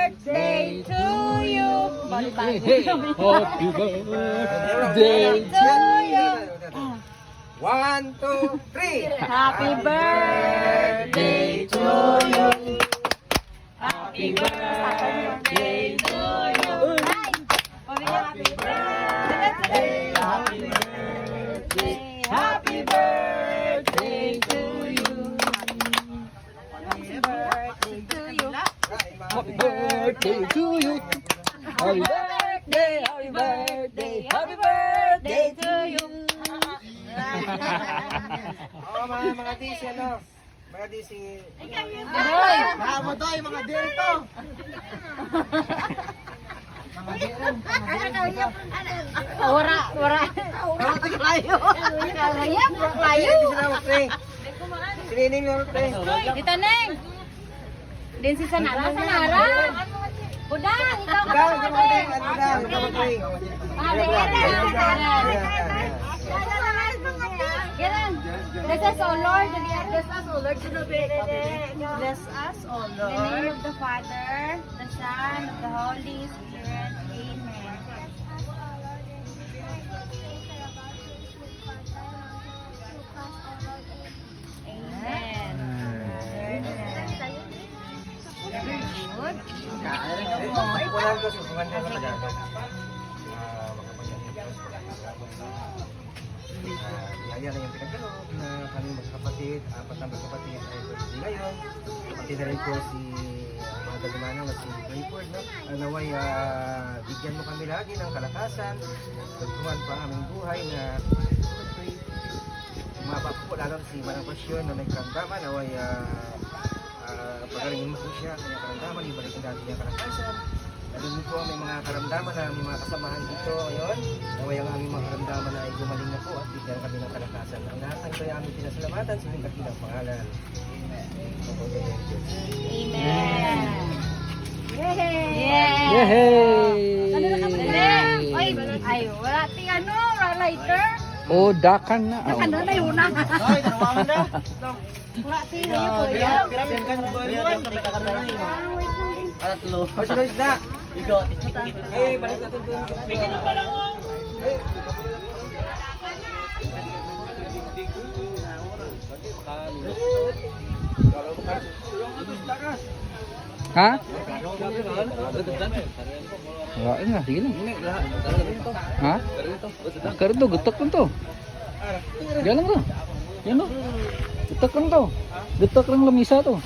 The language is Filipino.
birthday to you. Happy birthday To you. 1, 2, 3. Happy birthday to you. Happy birthday to you. Happy birthday. Happy birthday. Happy birthday to you. Happy birthday to you. Happy birthday to you. Happy birthday, happy birthday, happy birthday to you. Oo, mga DC, ano? Mga DC. Bravo to, yung mga dito. Wara. Layo. Layo. Sinining mo, pre. Dito, Neng. Din si Sanara. Udang, ikaw ka. Ikaw, ikaw, pre. Ano na? Ikaw, pre. Bless us, O Lord. Bless us, O Lord. Bless us, O Lord. In the name of the Father, the Son, of the Holy Spirit. Amen. Amen. Good. Wala ko sa kuwan na Tagalog. Niyaya na yung pinagkaloob na kami magkakapatid, 4 na magkakapatid ay birthday ngayon. Kapatid na rin po si mga dagumanang na si Rayford, no? Naway, bigyan mo kami lagi ng kalakasan, pagkuhan pa ang aming buhay na umabak po lalo si Manang Pasyon na nagkaramdaman, naway pagalingin mo po siya, kanyang karamdaman, ibalik ang dati niyang kalakasan. Nalungin po may mga karamdaman na may mga kasamahan dito ngayon. Naway ang aming mga karamdaman na ay gumaling na po at bigyan kami ng kalakasan. Ang lahat ng ito ay aming pinasalamatan sa inyong kakilang pangalan. Amen. Yay! Yay! Ay, wala ti ano, wala lighter. Oh, dakan na. Ano na yun na? Ay, tarawangan na. Wala ti na yun, kuya. Pirasin ka ng boy. Tatlo. Sunod na! Ikaw. Eh, balik natin doon. Ha? Wala na, sige lang. Ha? Karito, gutok lang to. Yan lang to. Yan to. Gutok lang to. Gutok lang lamisa to.